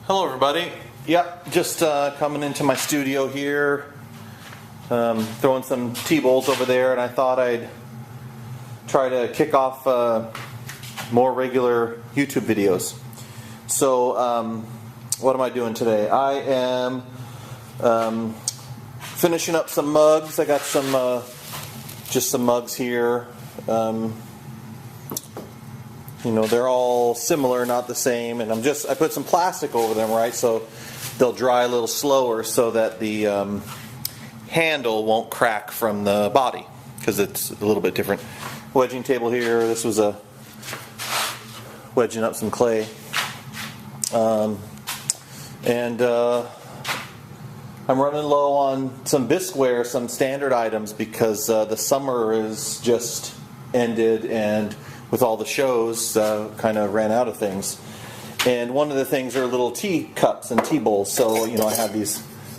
Hello everybody. Yep, just coming into my studio here, throwing some tea bowls over there, and I thought I'd try to kick off more regular YouTube videos. So what am I doing today? I am finishing up some mugs. I got some just some mugs here. You know, they're all similar, not the same, and I put some plastic over them, right, so they'll dry a little slower so that the handle won't crack from the body, because it's a little bit different. Wedging table here, this was a wedging up some clay. I'm running low on some bisqueware, some standard items, because the summer is just ended, and with all the shows, kind of ran out of things. And one of the things are little tea cups and tea bowls. So, you know, I have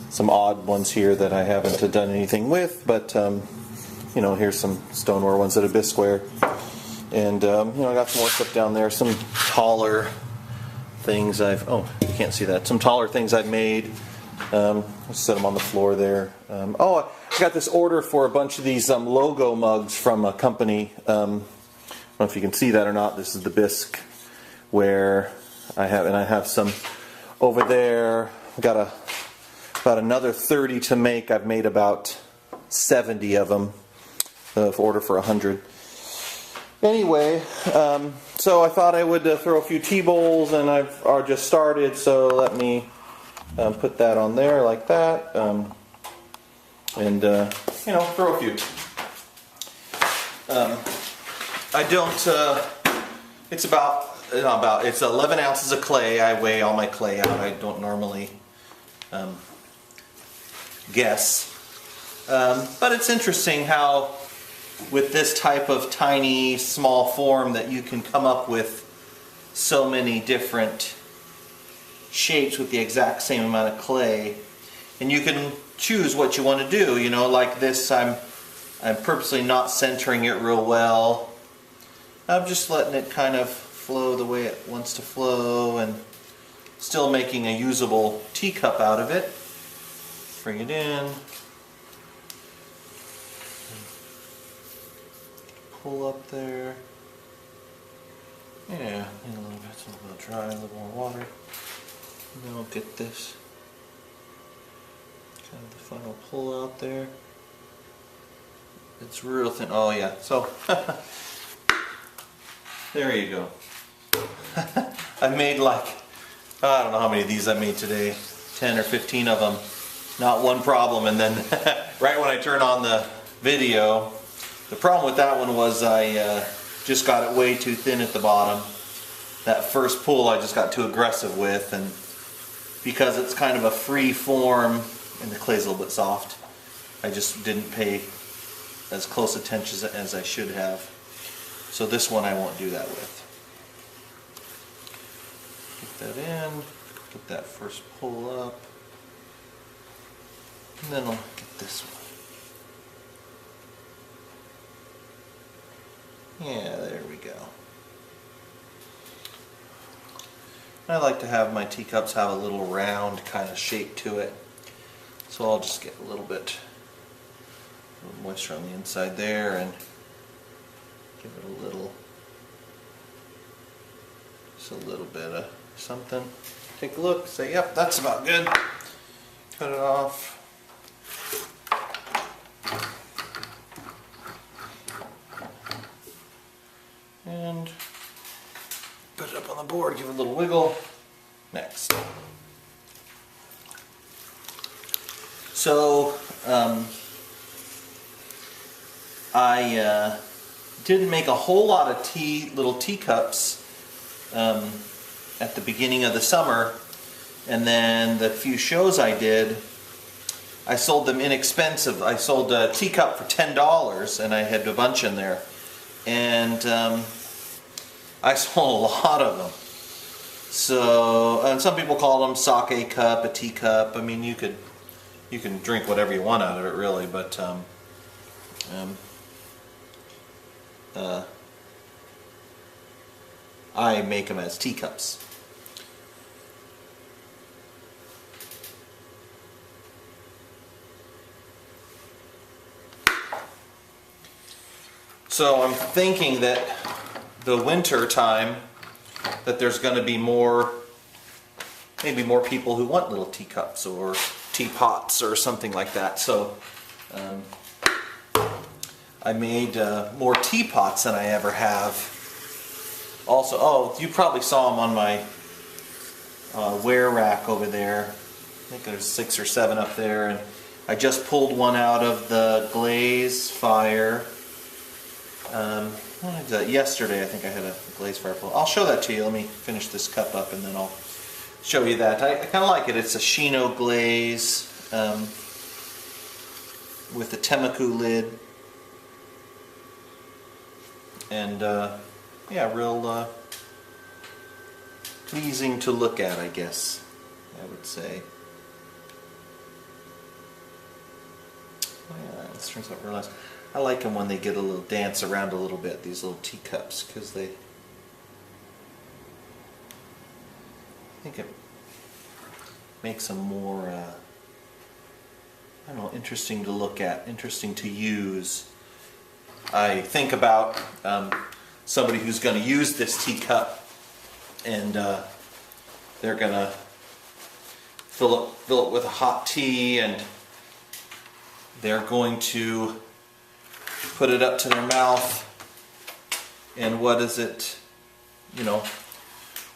some odd ones here that I haven't done anything with, but, you know, here's some stoneware ones that are bisqueware. And, you know, I got some more stuff down there, some taller things you can't see that, some taller things I've made. I'll set them on the floor there. I got this order for a bunch of these logo mugs from a company. I don't know if you can see that or not. This is the bisque where I have some over there. I've got about another 30 to make. I've made about 70 of them. Order for 100. Anyway, so I thought I would throw a few tea bowls, and I've just started. So let me put that on there like that, and you know, throw a few. It's it's 11 ounces of clay. I weigh all my clay out. I don't normally guess. But it's interesting how with this type of tiny, small form that you can come up with so many different shapes with the exact same amount of clay. And you can choose what you want to do. You know, like this, I'm purposely not centering it real well. I'm just letting it kind of flow the way it wants to flow, and still making a usable teacup out of it. Bring it in. Pull up there. Yeah, a little bit dry, a little more water. And then we'll get this kind of the final pull out there. It's real thin. Oh yeah, so there you go. I made I don't know how many of these I made today, 10 or 15 of them. Not one problem, and then right when I turn on the video, the problem with that one was I just got it way too thin at the bottom. That first pull I just got too aggressive with, and because it's kind of a free form and the clay's a little bit soft, I just didn't pay as close attention as I should have. So this one I won't do that with. Get that in, get that first pull up, and then I'll get this one. Yeah, there we go. I like to have my teacups have a little round kind of shape to it. So I'll just get a little moisture on the inside there and give it just a little bit of something. Take a look, say, yep, that's about good. Cut it off. And put it up on the board, give it a little wiggle. Next. So, I didn't make a whole lot of little teacups at the beginning of the summer, and then the few shows I did, I sold them inexpensive. I sold a teacup for $10, and I had a bunch in there, and I sold a lot of them. So, and some people call them sake cup, a teacup. I mean, you can drink whatever you want out of it, really, but I make them as teacups. So I'm thinking that the winter time, that there's going to be maybe more people who want little teacups or teapots or something like that. So I made more teapots than I ever have. Also, oh, you probably saw them on my wear rack over there. I think there's 6 or 7 up there, and I just pulled one out of the glaze fire. When did that? Yesterday, I think I had a glaze fire pull. I'll show that to you. Let me finish this cup up, and then I'll show you that. I kind of like it. It's a Shino glaze with a Temuku lid, and yeah, real pleasing to look at, I guess I would say. Oh, yeah, this turns out real nice. I like them when they get a little dance around a little bit, these little teacups, because I think it makes them more, I don't know, interesting to look at, interesting to use. I think about somebody who's going to use this teacup, and they're going to fill it with a hot tea, and they're going to put it up to their mouth, and what does it,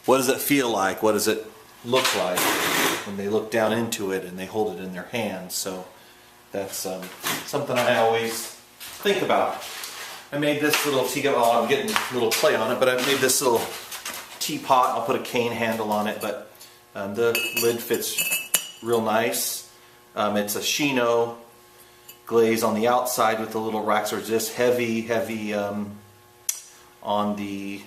what does it feel like? What does it look like when they look down into it and they hold it in their hands? So that's something I always think about. I made this little teacup. Oh, I'm getting a little play on it, but I made this little teapot. I'll put a cane handle on it, but the lid fits real nice. It's a Shino glaze on the outside with the little racks. Are just heavy on the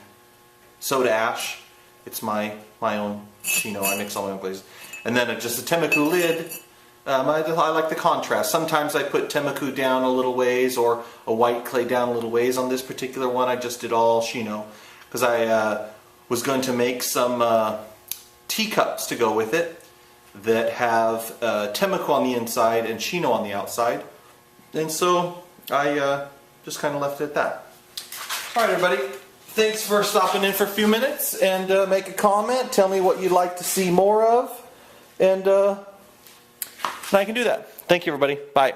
soda ash. It's my own Shino. I mix all my own glazes. And then just a Temuku lid. I like the contrast. Sometimes I put Temuku down a little ways, or a white clay down a little ways. On this particular one, I just did all Shino, because I was going to make some teacups to go with it that have Temuku on the inside and Shino on the outside. And so I just kind of left it at that. Alright, everybody, thanks for stopping in for a few minutes, and make a comment, tell me what you'd like to see more of, and I can do that. Thank you, everybody. Bye.